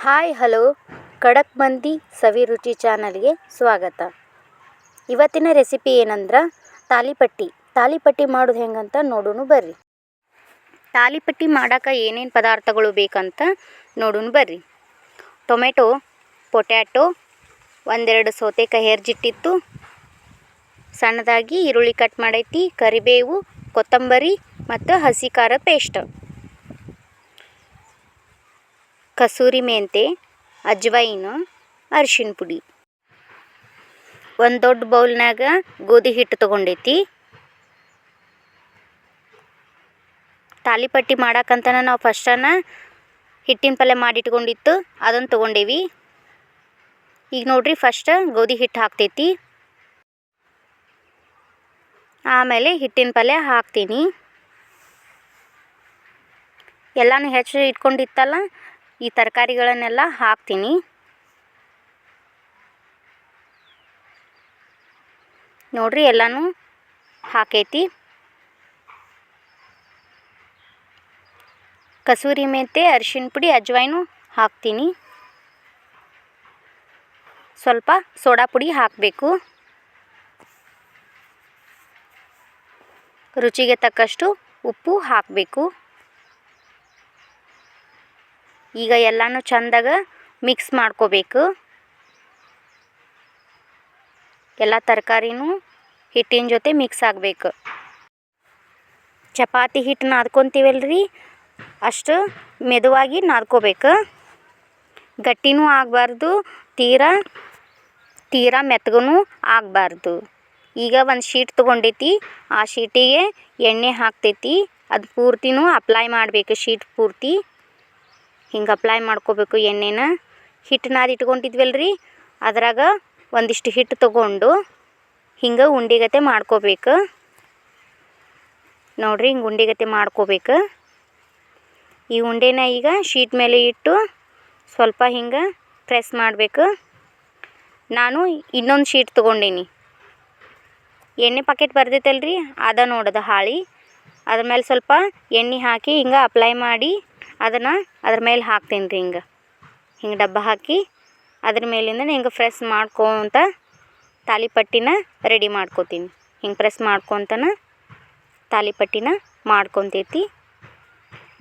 Hi hello ಖಡಕ್ ಮಂದಿ ಸವಿ ರುಚಿ ಚಾನಲ್ಗೆ ಸ್ವಾಗತ. ಇವತ್ತಿನ ರೆಸಿಪಿ ಏನಂದ್ರೆ ತಾಲಿಪಟ್ಟಿ ಮಾಡೋದು ಹೆಂಗಂತ ನೋಡೋಣ ಬರ್ರಿ. ತಾಲಿಪಟ್ಟಿ ಮಾಡೋಕೆ ಏನೇನು ಪದಾರ್ಥಗಳು ಬೇಕಂತ ನೋಡೋಣ ಬರ್ರಿ. ಟೊಮೆಟೊ, ಪೊಟ್ಯಾಟೊ, ಒಂದೆರಡು ಸೌತೆಕಾಯಿ ಹೆರ್ಜಿಟ್ಟಿತ್ತು, ಸಣ್ಣದಾಗಿ ಈರುಳ್ಳಿ ಕಟ್ ಮಾಡೈತಿ, ಕರಿಬೇವು, ಕೊತ್ತಂಬರಿ ಮತ್ತು ಹಸಿ ಖಾರ ಪೇಸ್ಟ್, ಕಸೂರಿ ಮೆಂತೆ, ಅಜ್ವೈನು, ಅರಿಶಿನ ಪುಡಿ. ಒಂದು ದೊಡ್ಡ ಬೌಲ್ನಾಗ ಗೋಧಿ ಹಿಟ್ಟು ತೊಗೊಂಡೈತಿ. ತಾಲಿಪಟ್ಟಿ ಮಾಡಕ್ಕಂತನ ನಾವು ಫಸ್ಟನ ಹಿಟ್ಟಿನ ಪಲ್ಯ ಮಾಡಿಟ್ಕೊಂಡಿತ್ತು ಅದನ್ನು ತೊಗೊಂಡೇವಿ. ಈಗ ನೋಡ್ರಿ, ಫಸ್ಟ್ ಗೋಧಿ ಹಿಟ್ಟು ಹಾಕ್ತೈತಿ, ಆಮೇಲೆ ಹಿಟ್ಟಿನ ಪಲ್ಯ ಹಾಕ್ತೀನಿ. ಎಲ್ಲನೂ ಹೆಚ್ಚು ಇಟ್ಕೊಂಡಿತ್ತಲ್ಲ, ಈ ತರಕಾರಿಗಳನ್ನೆಲ್ಲ ಹಾಕ್ತೀನಿ. ನೋಡ್ರಿ, ಎಲ್ಲನೂ ಹಾಕೈತಿ. ಕಸೂರಿ ಮೆಂತೆ, ಅರಿಶಿನ ಪುಡಿ, ಅಜ್ವೈನು ಹಾಕ್ತೀನಿ. ಸ್ವಲ್ಪ ಸೋಡಾ ಪುಡಿ ಹಾಕಬೇಕು. ರುಚಿಗೆ ತಕ್ಕಷ್ಟು ಉಪ್ಪು ಹಾಕಬೇಕು. ಈಗ ಎಲ್ಲನೂ ಚಂದಾಗ ಮಿಕ್ಸ್ ಮಾಡ್ಕೋಬೇಕು. ಎಲ್ಲ ತರಕಾರಿನೂ ಹಿಟ್ಟಿನ ಜೊತೆ ಮಿಕ್ಸ್ ಆಗಬೇಕು. ಚಪಾತಿ ಹಿಟ್ಟು ನಾದ್ಕೊತೀವಲ್ರಿ, ಅಷ್ಟು ಮೆದುವಾಗಿ ನಾದ್ಕೋಬೇಕು. ಗಟ್ಟಿನೂ ಆಗಬಾರ್ದು, ತೀರಾ ಮೆತ್ತಗೂ ಆಗಬಾರ್ದು. ಈಗ ಒಂದು ಶೀಟ್ ತೊಗೊಂಡೈತಿ, ಆ ಶೀಟಿಗೆ ಎಣ್ಣೆ ಹಾಕ್ತೈತಿ. ಅದು ಪೂರ್ತಿನೂ ಅಪ್ಲೈ ಮಾಡಬೇಕು. ಶೀಟ್ ಪೂರ್ತಿ ಹಿಂಗೆ ಅಪ್ಲೈ ಮಾಡ್ಕೋಬೇಕು ಎಣ್ಣೆನ. ಹಿಟ್ಟು ನಾದಿ ಇಟ್ಕೊಂಡಿದ್ವಲ್ರಿ, ಅದ್ರಾಗ ಒಂದಿಷ್ಟು ಹಿಟ್ಟು ತೊಗೊಂಡು ಹಿಂಗೆ ಉಂಡೆಗತೆ ಮಾಡ್ಕೋಬೇಕು. ನೋಡ್ರಿ, ಹಿಂಗೆ ಉಂಡೆಗತೆ ಮಾಡ್ಕೋಬೇಕು. ಈ ಉಂಡೆನ ಈಗ ಶೀಟ್ ಮೇಲೆ ಇಟ್ಟು ಸ್ವಲ್ಪ ಹಿಂಗೆ ಪ್ರೆಸ್ ಮಾಡಬೇಕು. ನಾನು ಇನ್ನೊಂದು ಶೀಟ್ ತೊಗೊಂಡೇನಿ. ಎಣ್ಣೆ ಪ್ಯಾಕೆಟ್ ಬರ್ತೈತಲ್ರಿ, ಅದ ನೋಡೋದು ಹಾಳಿ, ಅದ್ರ ಮೇಲೆ ಸ್ವಲ್ಪ ಎಣ್ಣೆ ಹಾಕಿ ಹಿಂಗೆ ಅಪ್ಲೈ ಮಾಡಿ ಅದನ್ನು ಅದ್ರ ಮೇಲೆ ಹಾಕ್ತೀನಿ ರೀ. ಹಿಂಗೆ ಡಬ್ಬ ಹಾಕಿ ಅದ್ರ ಮೇಲಿಂದ ಹಿಂಗೆ ಪ್ರೆಸ್ ಮಾಡ್ಕೊತ ತಾಲಿಪಟ್ಟಿನ ರೆಡಿ ಮಾಡ್ಕೋತೀನಿ. ಹಿಂಗೆ ಪ್ರೆಸ್ ಮಾಡ್ಕೊತನ ತಾಲಿಪಟ್ಟಿನ ಮಾಡ್ಕೊತೈತಿ.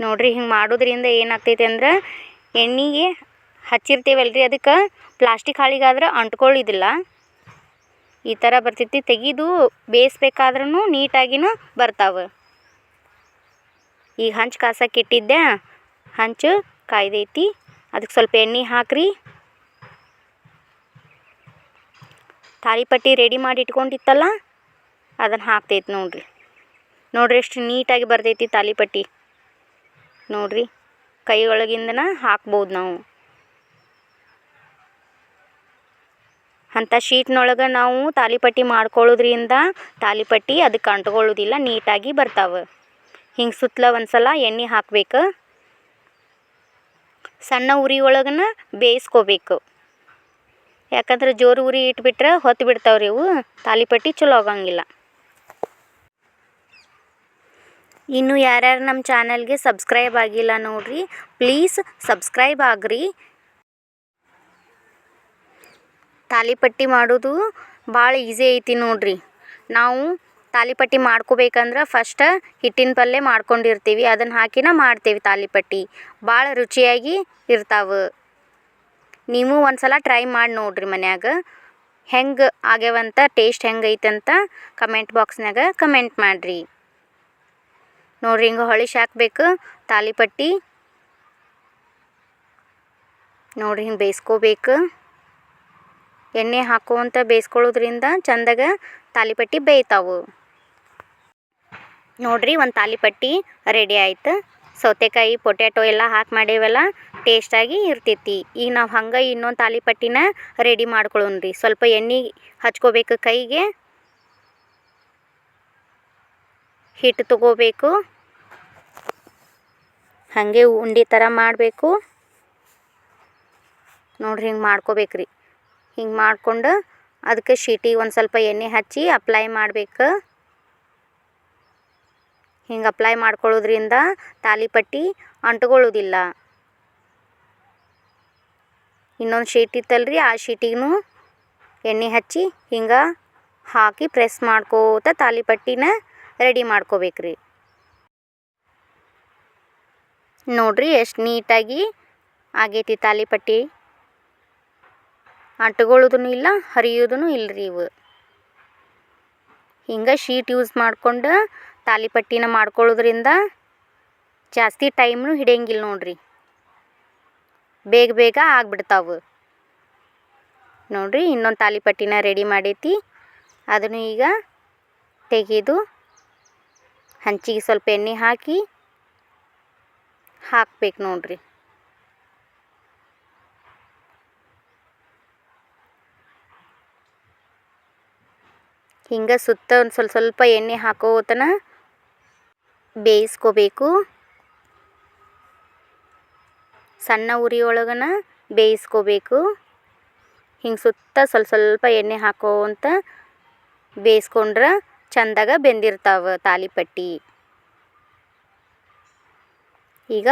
ನೋಡ್ರಿ, ಹಿಂಗೆ ಮಾಡೋದ್ರಿಂದ ಏನಾಗ್ತೈತಿ ಅಂದ್ರೆ, ಎಣ್ಣೆಗೆ ಹಚ್ಚಿರ್ತೀವಲ್ರಿ, ಅದಕ್ಕೆ ಪ್ಲಾಸ್ಟಿಕ್ ಹಾಳಿಗಾದ್ರೆ ಅಂಟ್ಕೊಳ್ಳೋದಿಲ್ಲ. ಈ ಥರ ಬರ್ತೈತಿ. ತೆಗೆದು ಬೇಯಿಸ್ಬೇಕಾದ್ರೂ ನೀಟಾಗಿನೂ ಬರ್ತಾವೆ. ಈಗ ಹಂಚು ಕಾಸಕ್ಕೆ ಇಟ್ಟಿದ್ದೆ, ಹಂಚು ಕಾಯ್ದೈತಿ. ಅದಕ್ಕೆ ಸ್ವಲ್ಪ ಎಣ್ಣೆ ಹಾಕ್ರಿ. ತಾಲಿಪಟ್ಟಿ ರೆಡಿ ಮಾಡಿ ಇಟ್ಕೊಂಡಿತ್ತಲ್ಲ, ಅದನ್ನು ಹಾಕ್ತೈತಿ. ನೋಡ್ರಿ ಎಷ್ಟು ನೀಟಾಗಿ ಬರ್ತೈತಿ ತಾಲಿಪಟ್ಟಿ. ನೋಡ್ರಿ, ಕೈ ಒಳಗಿಂದನ ಹಾಕ್ಬೋದು ನಾವು. ಅಂಥ ಶೀಟ್ನೊಳಗೆ ನಾವು ತಾಲಿಪಟ್ಟಿ ಮಾಡ್ಕೊಳ್ಳೋದ್ರಿಂದ ತಾಲಿಪಟ್ಟಿ ಅದಕ್ಕೆ ಅಂಟ್ಕೊಳ್ಳೋದಿಲ್ಲ, ನೀಟಾಗಿ ಬರ್ತಾವೆ. ಹಿಂಗೆ ಸುತ್ತಲ ಒಂದ್ಸಲ ಎಣ್ಣೆ ಹಾಕಬೇಕು. ಸಣ್ಣ ಉರಿ ಒಳಗನ ಬೇಯಿಸ್ಕೋಬೇಕು. ಯಾಕಂದ್ರೆ ಜೋರು ಉರಿ ಇಟ್ಬಿಟ್ರೆ ಹೊತ್ತು ಬಿಡ್ತಾವ್ರಿ ಇವು, ತಾಲಿಪಟ್ಟಿ ಚಲೋ ಆಗಂಗಿಲ್ಲ. ಇನ್ನು ಯಾರ್ಯಾರು ನಮ್ಮ ಚಾನಲ್ಗೆ ಸಬ್ಸ್ಕ್ರೈಬ್ ಆಗಿಲ್ಲ ನೋಡ್ರಿ, ಪ್ಲೀಸ್ ಸಬ್ಸ್ಕ್ರೈಬ್ ಆಗ್ರಿ. ತಾಲಿಪಟ್ಟಿ ಮಾಡೋದು ಭಾಳ ಈಸಿ ಐತಿ ನೋಡ್ರಿ. ನಾವು ತಾಲಿಪಟ್ಟಿ ಮಾಡ್ಕೋಬೇಕಂದ್ರೆ ಫಸ್ಟ್ ಹಿಟ್ಟಿನ ಪಲ್ಯ ಮಾಡ್ಕೊಂಡಿರ್ತೀವಿ, ಅದನ್ನು ಹಾಕಿನ ಮಾಡ್ತೇವೆ ತಾಲಿಪಟ್ಟಿ. ಭಾಳ ರುಚಿಯಾಗಿ ಇರ್ತಾವೆ. ನೀವು ಒಂದ್ಸಲ ಟ್ರೈ ಮಾಡಿ ನೋಡ್ರಿ ಮನ್ಯಾಗ. ಹೆಂಗೆ ಆಗ್ಯಾವಂತ, ಟೇಸ್ಟ್ ಹೆಂಗೈತಂತ ಕಮೆಂಟ್ ಬಾಕ್ಸ್ನಾಗ ಕಮೆಂಟ್ ಮಾಡಿರಿ. ನೋಡ್ರಿ, ಹಿಂಗೆ ಹೊಳಿಸಿ ಹಾಕ್ಬೇಕು ತಾಲಿಪಟ್ಟಿ. ನೋಡ್ರಿ, ಹಿಂಗೆ ಬೇಯಿಸ್ಕೋಬೇಕು. ಎಣ್ಣೆ ಹಾಕೋವಂತ ಬೇಯಿಸ್ಕೊಳ್ಳೋದ್ರಿಂದ ಚಂದಾಗ ತಾಲಿಪಟ್ಟಿ ಬೇಯ್ತಾವು. ನೋಡ್ರಿ, ಒಂದು ತಾಲಿಪಟ್ಟಿ ರೆಡಿ ಆಯ್ತು. ಸೌತೆಕಾಯಿ, ಪೊಟ್ಯಾಟೊ ಎಲ್ಲ ಹಾಕಿ ಮಾಡೇವಲ್ಲ, ಟೇಸ್ಟಾಗಿ ಇರ್ತೈತಿ. ಈಗ ನಾವು ಹಂಗೆ ಇನ್ನೊಂದು ತಾಲಿಪಟ್ಟಿನ ರೆಡಿ ಮಾಡ್ಕೊಳ್ಳೋಣ್ರಿ. ಸ್ವಲ್ಪ ಎಣ್ಣೆ ಹಚ್ಕೋಬೇಕು ಕೈಗೆ, ಹಿಟ್ಟು ತೊಗೋಬೇಕು, ಹಾಗೆ ಉಂಡೆ ಥರ ಮಾಡಬೇಕು. ನೋಡ್ರಿ, ಹಿಂಗೆ ಮಾಡ್ಕೋಬೇಕ್ರಿ. ಹಿಂಗೆ ಮಾಡ್ಕೊಂಡು ಅದಕ್ಕೆ ಶೀಟಿಗೆ ಒಂದು ಸ್ವಲ್ಪ ಎಣ್ಣೆ ಹಚ್ಚಿ ಅಪ್ಲೈ ಮಾಡಬೇಕು. ಹಿಂಗೆ ಅಪ್ಲೈ ಮಾಡ್ಕೊಳ್ಳೋದ್ರಿಂದ ತಾಲಿಪಟ್ಟಿ ಅಂಟ್ಕೊಳ್ಳೋದಿಲ್ಲ. ಇನ್ನೊಂದು ಶೀಟ್ ಇತ್ತಲ್ರಿ ಆ ಶೀಟಿಗೂ ಎಣ್ಣೆ ಹಚ್ಚಿ ಹಿಂಗೆ ಹಾಕಿ ಪ್ರೆಸ್ ಮಾಡ್ಕೋತ ತಾಲಿಪಟ್ಟಿನ ರೆಡಿ ಮಾಡ್ಕೋಬೇಕ್ರಿ. ನೋಡ್ರಿ ಎಷ್ಟು ನೀಟಾಗಿ ಆಗೈತಿ ತಾಲಿಪಟ್ಟಿ. ಅಂಟ್ಕೊಳ್ಳೋದೂ ಇಲ್ಲ, ಹರಿಯೋದೂ ಇಲ್ಲರಿ. ಇವು ಹಿಂಗೆ ಶೀಟ್ ಯೂಸ್ ಮಾಡ್ಕೊಂಡು ತಾಲಿಪಟ್ಟಿನ ಮಾಡ್ಕೊಳ್ಳೋದ್ರಿಂದ ಜಾಸ್ತಿ ಟೈಮ್ನು ಹಿಡಿಯಂಗಿಲ್ಲ ನೋಡ್ರಿ, ಬೇಗ ಬೇಗ ಆಗ್ಬಿಡ್ತಾವೆ. ನೋಡ್ರಿ ಇನ್ನೊಂದು ತಾಲಿಪಟ್ಟಿನ ರೆಡಿ ಮಾಡೈತಿ. ಅದನ್ನು ಈಗ ತೆಗೆದು ಹಂಚಿಗೆ ಸ್ವಲ್ಪ ಎಣ್ಣೆ ಹಾಕ್ಬೇಕು ನೋಡ್ರಿ. ಹಿಂಗೆ ಸುತ್ತ ಒಂದು ಸ್ವಲ್ಪ ಎಣ್ಣೆ ಹಾಕೋತನ ಬೇಯಿಸ್ಕೋಬೇಕು. ಸಣ್ಣ ಉರಿ ಒಳಗನ ಬೇಯಿಸ್ಕೋಬೇಕು. ಹಿಂಗೆ ಸುತ್ತ ಸ್ವಲ್ಪ ಎಣ್ಣೆ ಹಾಕೋಂತ ಬೇಯಿಸ್ಕೊಂಡ್ರೆ ಚಂದಾಗ ಬೆಂದಿರ್ತಾವೆ ತಾಲಿಪಟ್ಟಿ. ಈಗ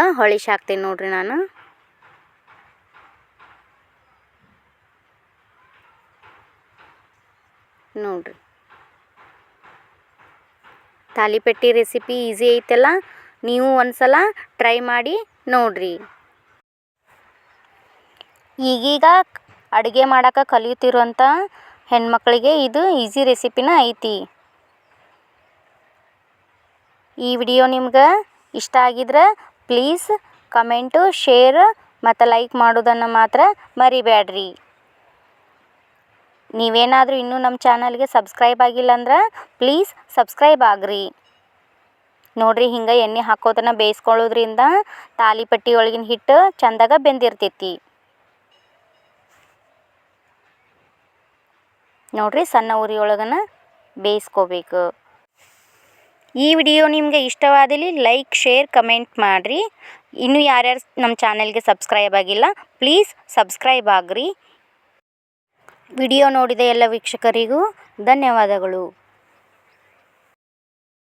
ಹಾಕ್ತೇನೆ ನೋಡ್ರಿ ನಾನು. ನೋಡ್ರಿ ತಾಲಿಪಟ್ಟಿ ರೆಸಿಪಿ ಈಸಿ ಐತಲ್ಲ, ನೀವು ಒಂದ್ಸಲ ಟ್ರೈ ಮಾಡಿ ನೋಡ್ರಿ. ಈಗೀಗ ಅಡುಗೆ ಮಾಡೋಕೆ ಕಲಿಯುತ್ತಿರುವಂಥ ಹೆಣ್ಮಕ್ಳಿಗೆ ಇದು ಈಸಿ ರೆಸಿಪಿನ ಐತಿ. ಈ ವಿಡಿಯೋ ನಿಮ್ಗೆ ಇಷ್ಟ ಆಗಿದ್ರೆ ಪ್ಲೀಸ್ ಕಮೆಂಟು, ಶೇರ್ ಮತ್ತು ಲೈಕ್ ಮಾಡೋದನ್ನು ಮಾತ್ರ ಮರಿಬೇಡ್ರಿ. ನೀವೇನಾದರೂ ಇನ್ನೂ ನಮ್ಮ ಚಾನಲ್ಗೆ ಸಬ್ಸ್ಕ್ರೈಬ್ ಆಗಿಲ್ಲ ಅಂದ್ರೆ ಪ್ಲೀಸ್ ಸಬ್ಸ್ಕ್ರೈಬ್ ಆಗ್ರಿ. ನೋಡ್ರಿ ಹಿಂಗೆ ಎಣ್ಣೆ ಹಾಕೋದನ್ನು ಬೇಯಿಸ್ಕೊಳ್ಳೋದ್ರಿಂದ ತಾಲಿಪಟ್ಟಿ ಒಳಗಿನ ಹಿಟ್ಟು ಚಂದಾಗ ಬೆಂದಿರ್ತೈತಿ. ನೋಡ್ರಿ ಸಣ್ಣ ಉರಿ ಒಳಗನ ಬೇಯಿಸ್ಕೋಬೇಕು. ಈ ವಿಡಿಯೋ ನಿಮಗೆ ಇಷ್ಟವಾದಲ್ಲಿ ಲೈಕ್, ಶೇರ್, ಕಮೆಂಟ್ ಮಾಡಿರಿ. ಇನ್ನೂ ಯಾರ್ಯಾರು ನಮ್ಮ ಚಾನಲ್ಗೆ ಸಬ್ಸ್ಕ್ರೈಬ್ ಆಗಿಲ್ಲ ಪ್ಲೀಸ್ ಸಬ್ಸ್ಕ್ರೈಬ್ ಆಗ್ರಿ. ವಿಡಿಯೋ ನೋಡಿದ ಎಲ್ಲ ವೀಕ್ಷಕರಿಗೂ ಧನ್ಯವಾದಗಳು.